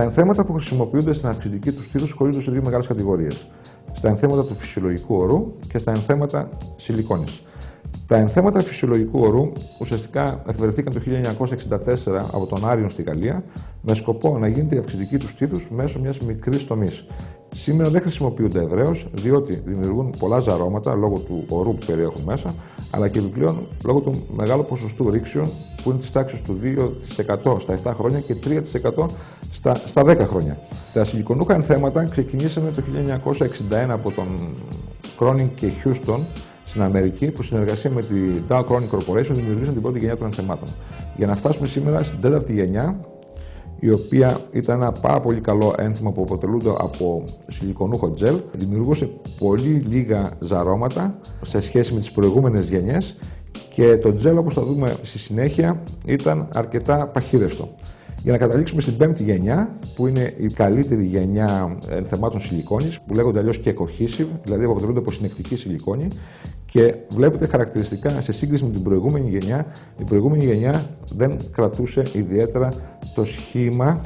Τα ενθέματα που χρησιμοποιούνται στην αυξητική του στήθους χωρίζονται σε δύο μεγάλες κατηγορίες. Στα ενθέματα του φυσιολογικού ορού και στα ενθέματα σιλικόνης. Τα ενθέματα φυσιολογικού ορού ουσιαστικά εφευρεθήκαν το 1964 από τον Άριον στη Γαλλία με σκοπό να γίνεται η αυξητική του στήθους μέσω μιας μικρής τομής. Σήμερα δεν χρησιμοποιούνται ευρέως διότι δημιουργούν πολλά ζαρώματα λόγω του ορού που περιέχουν μέσα, αλλά και επιπλέον λόγω του μεγάλου ποσοστού ρήξεων που είναι της τάξης του 2% στα 7 χρόνια και 3% στα 10 χρόνια. Τα σιλικονούχα ενθέματα ξεκινήσανε το 1961 από τον Cronin και Houston στην Αμερική, που συνεργασία με τη Dow Cronin Corporation δημιουργήσαν την πρώτη γενιά των ενθεμάτων. Για να φτάσουμε σήμερα στην τέταρτη γενιά, η οποία ήταν ένα πάρα πολύ καλό ένθεμα που αποτελούνται από σιλικονούχο τζελ, δημιουργούσε πολύ λίγα ζαρώματα σε σχέση με τις προηγούμενες γενιές και το τζελ, όπως θα δούμε στη συνέχεια, ήταν αρκετά παχύρεστο. Για να καταλήξουμε στην πέμπτη γενιά, που είναι η καλύτερη γενιά ενθεμάτων σιλικόνης, που λέγονται αλλιώς και cohesive, δηλαδή αποτελούνται από συνεκτική σιλικόνη, και βλέπετε χαρακτηριστικά σε σύγκριση με την προηγούμενη γενιά, η προηγούμενη γενιά δεν κρατούσε ιδιαίτερα το σχήμα,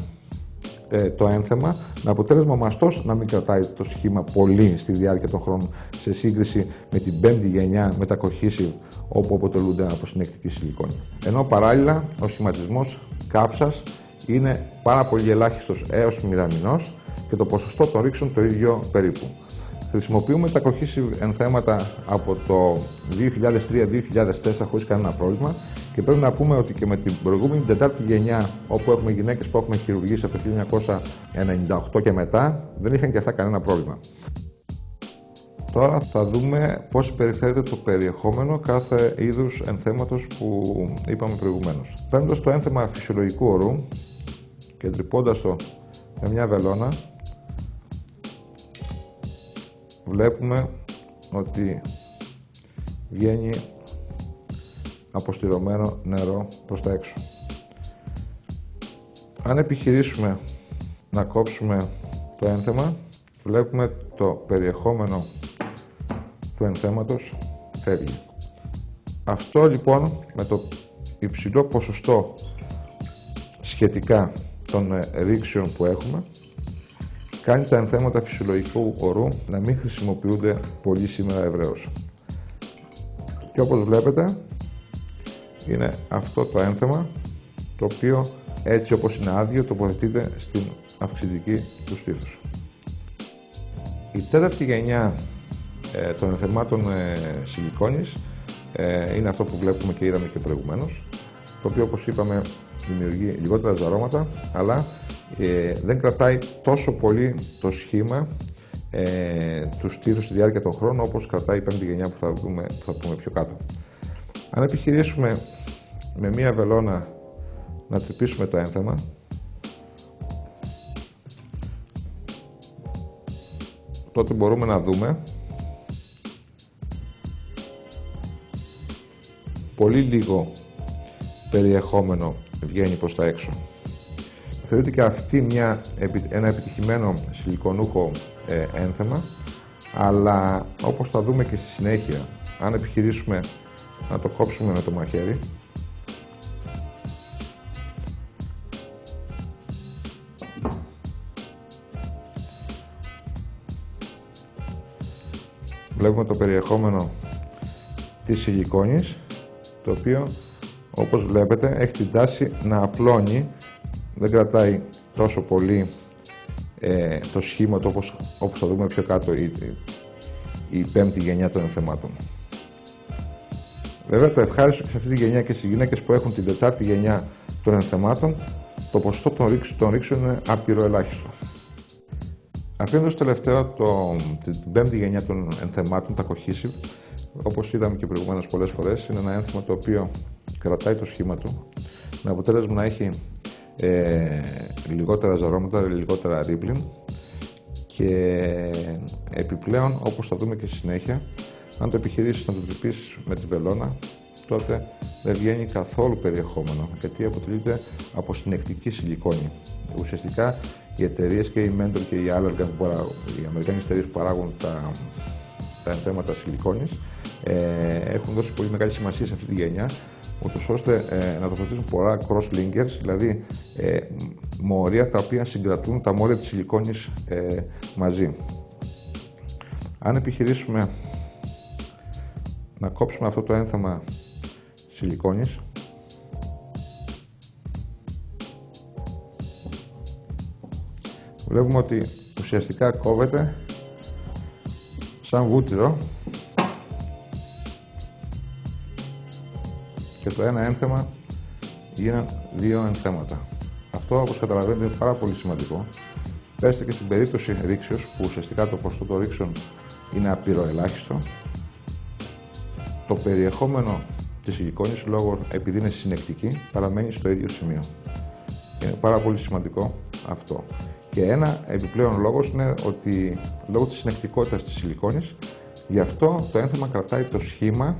το ένθεμα, με αποτέλεσμα ο μαστός να μην κρατάει το σχήμα πολύ στη διάρκεια των χρόνων σε σύγκριση με την πέμπτη γενιά με τα cohesive, όπου αποτελούνται από συνεκτική σιλικόνη. Ενώ παράλληλα ο σχηματισμός κάψας είναι πάρα πολύ ελάχιστος έως μηδαμινός και το ποσοστό των ρήξεων το ίδιο περίπου. Χρησιμοποιούμε τα cohesive ενθέματα από το 2003-2004 χωρίς κανένα πρόβλημα και πρέπει να πούμε ότι και με την προηγούμενη τετάρτη γενιά, όπου έχουμε γυναίκες που έχουμε χειρουργήσει από το 1998 και μετά, δεν είχαν και αυτά κανένα πρόβλημα. Τώρα θα δούμε πώς περιφέρεται το περιεχόμενο κάθε είδους ενθέματος που είπαμε προηγουμένως. Παίρνοντας το ένθεμα φυσιολογικού ορού και τρυπώντας το με μια βελόνα, βλέπουμε ότι βγαίνει αποστηρωμένο νερό προς τα έξω. Αν επιχειρήσουμε να κόψουμε το ένθεμα, βλέπουμε το περιεχόμενο του ενθέματος φεύγει. Αυτό λοιπόν, με το υψηλό ποσοστό σχετικά των ρήξεων που έχουμε, κάνει τα ενθέματα φυσιολογικού ορού να μην χρησιμοποιούνται πολύ σήμερα ευρέως. Και όπως βλέπετε, είναι αυτό το ένθεμα, το οποίο έτσι όπως είναι άδειο τοποθετείται στην αυξητική του στήθους. Η τέταρτη γενιά των ενθεμάτων σιλικόνης είναι αυτό που βλέπουμε και είδαμε και προηγουμένως, το οποίο, όπως είπαμε, δημιουργεί λιγότερα ζαρώματα, αλλά δεν κρατάει τόσο πολύ το σχήμα του στήθους στη διάρκεια των χρόνων όπως κρατάει η πέμπτη γενιά που θα πούμε πιο κάτω. Αν επιχειρήσουμε με μία βελόνα να τρυπήσουμε το ένθεμα, τότε μπορούμε να δούμε πολύ λίγο περιεχόμενο βγαίνει προς τα έξω. Θεωρείται και αυτή ένα επιτυχημένο σιλικονούχο ένθεμα, αλλά όπως θα δούμε και στη συνέχεια, αν επιχειρήσουμε να το κόψουμε με το μαχαίρι, βλέπουμε το περιεχόμενο της σιλικόνης, το οποίο, όπως βλέπετε, έχει την τάση να απλώνει, δεν κρατάει τόσο πολύ το σχήμα του όπως θα δούμε πιο κάτω η πέμπτη γενιά των ενθεμάτων. Βέβαια, το ευχάριστο και σε αυτή τη γενιά και στις γυναίκες που έχουν την τετάρτη γενιά των ενθεμάτων, το ποσοστό των ρήξεων είναι απειροελάχιστο. Αφήνοντας τελευταίο την πέμπτη γενιά των ενθεμάτων, τα cohesive, όπως είδαμε και προηγουμένως πολλές φορές, είναι ένα ένθεμα το οποίο κρατάει το σχήμα του, με αποτέλεσμα να έχει λιγότερα ζαρώματα, λιγότερα ρίμπλιν και επιπλέον, όπως θα δούμε και στη συνέχεια, αν το επιχειρήσεις να το τρυπήσεις με τη βελόνα, τότε δεν βγαίνει καθόλου περιεχόμενο, γιατί αποτελείται από συνεκτική σιλικόνη. Ουσιαστικά οι εταιρείες και η Mentor και η Allergan, οι αμερικάνικες εταιρείες που παράγουν τα ενθέματα σιλικόνης, έχουν δώσει πολύ μεγάλη σημασία σε αυτή τη γενιά, ούτως ώστε να τοποθετήσουν πολλά cross-linkers, δηλαδή μόρια τα οποία συγκρατούν τα μόρια της σιλικόνης μαζί. Αν επιχειρήσουμε να κόψουμε αυτό το ένθεμα σιλικόνης, βλέπουμε ότι ουσιαστικά κόβεται σαν βούτυρο και το ένα ένθεμα γίναν δύο ενθέματα. Αυτό, όπως καταλαβαίνετε, είναι πάρα πολύ σημαντικό. Πέστε και στην περίπτωση ρήξεως, που ουσιαστικά το ποσοστό των ρήξεων είναι απειροελάχιστο, το περιεχόμενο της σιλικόνης, επειδή είναι συνεκτική, παραμένει στο ίδιο σημείο. Είναι πάρα πολύ σημαντικό αυτό. Και ένα επιπλέον λόγος είναι ότι λόγω της συνεκτικότητας της σιλικόνης, γι' αυτό το ένθεμα κρατάει το σχήμα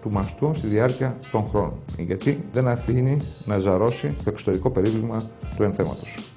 του μαστού στη διάρκεια των χρόνων. Γιατί δεν αφήνει να ζαρώσει το εξωτερικό περίβλημα του ενθέματος.